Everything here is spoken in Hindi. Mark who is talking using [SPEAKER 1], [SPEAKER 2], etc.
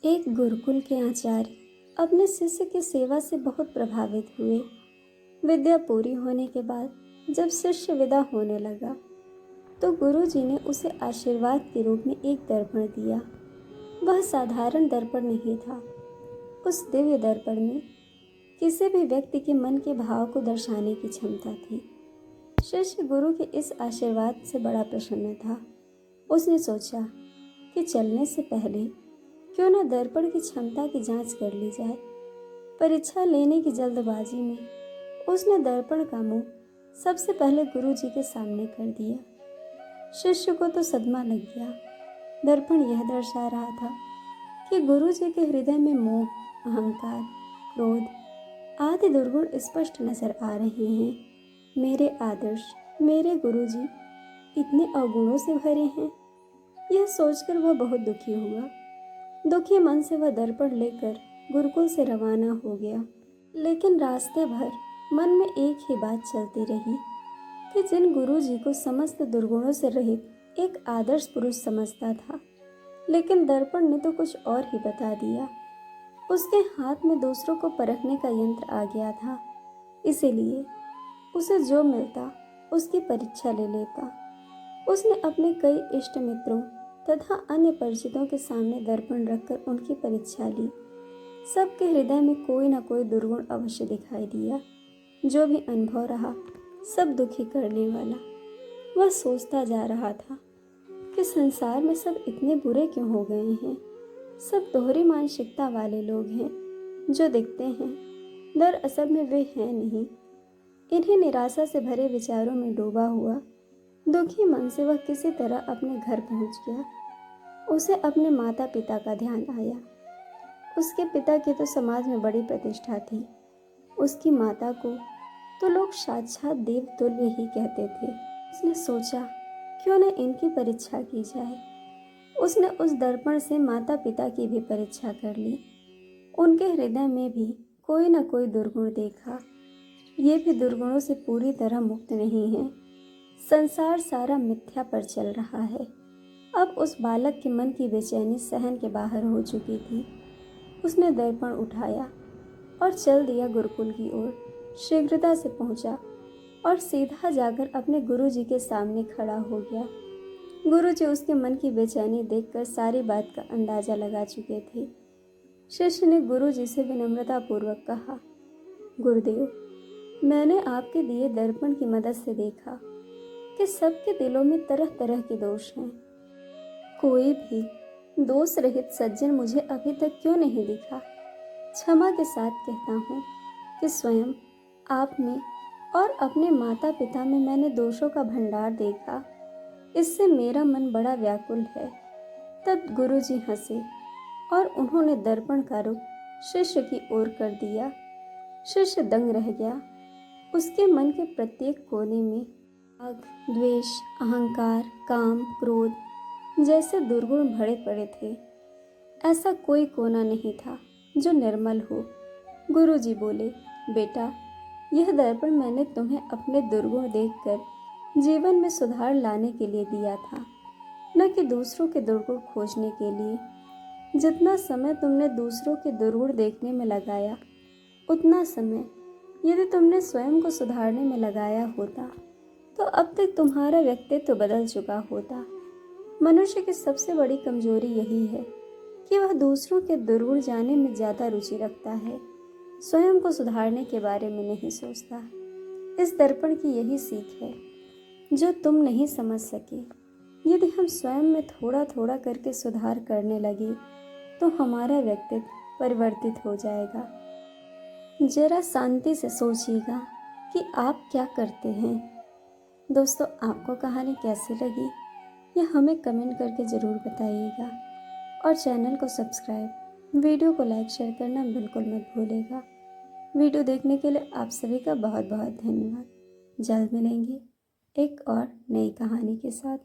[SPEAKER 1] एक गुरुकुल के आचार्य अपने शिष्य की सेवा से बहुत प्रभावित हुए। विद्या पूरी होने के बाद जब शिष्य विदा होने लगा तो गुरु जी ने उसे आशीर्वाद के रूप में एक दर्पण दिया। वह साधारण दर्पण नहीं था। उस दिव्य दर्पण में किसी भी व्यक्ति के मन के भाव को दर्शाने की क्षमता थी। शिष्य गुरु के इस आशीर्वाद से बड़ा प्रसन्न था। उसने सोचा कि चलने से पहले क्यों न दर्पण की क्षमता की जांच कर ली जाए। परीक्षा लेने की जल्दबाजी में उसने दर्पण का मुंह सबसे पहले गुरु जी के सामने कर दिया। शिष्य को तो सदमा लग गया। दर्पण यह दर्शा रहा था कि गुरु जी के हृदय में मोह, अहंकार, क्रोध आदि दुर्गुण स्पष्ट नजर आ रहे हैं। मेरे आदर्श, मेरे गुरु जी इतने अवगुणों से भरे हैं। यह सोचकर वह बहुत दुखी हुआ। दुखी मन से वह दर्पण लेकर गुरुकुल से रवाना हो गया। लेकिन रास्ते भर मन में एक ही बात चलती रही कि जिन गुरु जी को समस्त दुर्गुणों से रहित एक आदर्श पुरुष समझता था, लेकिन दर्पण ने तो कुछ और ही बता दिया। उसके हाथ में दूसरों को परखने का यंत्र आ गया था, इसीलिए उसे जो मिलता उसकी परीक्षा ले लेता। उसने अपने कई इष्ट मित्रों तथा अन्य परिचितों के सामने दर्पण रखकर उनकी परीक्षा ली। सबके हृदय में कोई न कोई दुर्गुण अवश्य दिखाई दिया। जो भी अनुभव रहा सब दुखी करने वाला। वह सोचता जा रहा था कि संसार में सब इतने बुरे क्यों हो गए हैं। सब दोहरी मानसिकता वाले लोग हैं। जो दिखते हैं दरअसल में वे हैं नहीं। इन्हीं निराशा से भरे विचारों में डूबा हुआ दुखी मन से वह किसी तरह अपने घर पहुंच गया। उसे अपने माता पिता का ध्यान आया। उसके पिता की तो समाज में बड़ी प्रतिष्ठा थी। उसकी माता को तो लोग साक्षात देव तुल्य ही कहते थे। उसने सोचा क्यों न इनकी परीक्षा की जाए। उसने उस दर्पण से माता पिता की भी परीक्षा कर ली। उनके हृदय में भी कोई न कोई दुर्गुण देखा। ये भी दुर्गुणों से पूरी तरह मुक्त नहीं है। संसार सारा मिथ्या पर चल रहा है। अब उस बालक के मन की बेचैनी सहन के बाहर हो चुकी थी। उसने दर्पण उठाया और चल दिया गुरुकुल की ओर। शीघ्रता से पहुंचा और सीधा जाकर अपने गुरु जी के सामने खड़ा हो गया। गुरु जी उसके मन की बेचैनी देखकर सारी बात का अंदाजा लगा चुके थे। शिष्य ने गुरु जी से विनम्रता पूर्वक कहा, गुरुदेव, मैंने आपके दिए दर्पण की मदद से देखा कि सबके दिलों में तरह तरह के दोष हैं। कोई भी दोष रहित सज्जन मुझे अभी तक क्यों नहीं दिखा। क्षमा के साथ कहता हूँ कि स्वयं आप में और अपने माता पिता में मैंने दोषों का भंडार देखा। इससे मेरा मन बड़ा व्याकुल है। तब गुरुजी हंसे और उन्होंने दर्पण का रुख शिष्य की ओर कर दिया। शिष्य दंग रह गया। उसके मन के प्रत्येक कोने में राग, द्वेष, अहंकार, काम, क्रोध जैसे दुर्गुण भरे पड़े थे। ऐसा कोई कोना नहीं था जो निर्मल हो। गुरुजी बोले, बेटा, यह दर्पण मैंने तुम्हें अपने दुर्गुण देखकर जीवन में सुधार लाने के लिए दिया था, न कि दूसरों के दुर्गुण खोजने के लिए। जितना समय तुमने दूसरों के दुर्गुण देखने में लगाया, उतना समय यदि तुमने स्वयं को सुधारने में लगाया होता तो अब तक तुम्हारा व्यक्तित्व बदल चुका होता। मनुष्य की सबसे बड़ी कमजोरी यही है कि वह दूसरों के दुर्गुण जानने में ज़्यादा रुचि रखता है, स्वयं को सुधारने के बारे में नहीं सोचता। इस दर्पण की यही सीख है जो तुम नहीं समझ सके। यदि हम स्वयं में थोड़ा थोड़ा करके सुधार करने लगे तो हमारा व्यक्तित्व परिवर्तित हो जाएगा। जरा शांति से सोचिएगा कि आप क्या करते हैं। दोस्तों, आपको कहानी कैसी लगी यह हमें कमेंट करके ज़रूर बताइएगा और चैनल को सब्सक्राइब, वीडियो को लाइक शेयर करना बिल्कुल मत भूलिएगा। वीडियो देखने के लिए आप सभी का बहुत बहुत धन्यवाद। जल्द मिलेंगे एक और नई कहानी के साथ।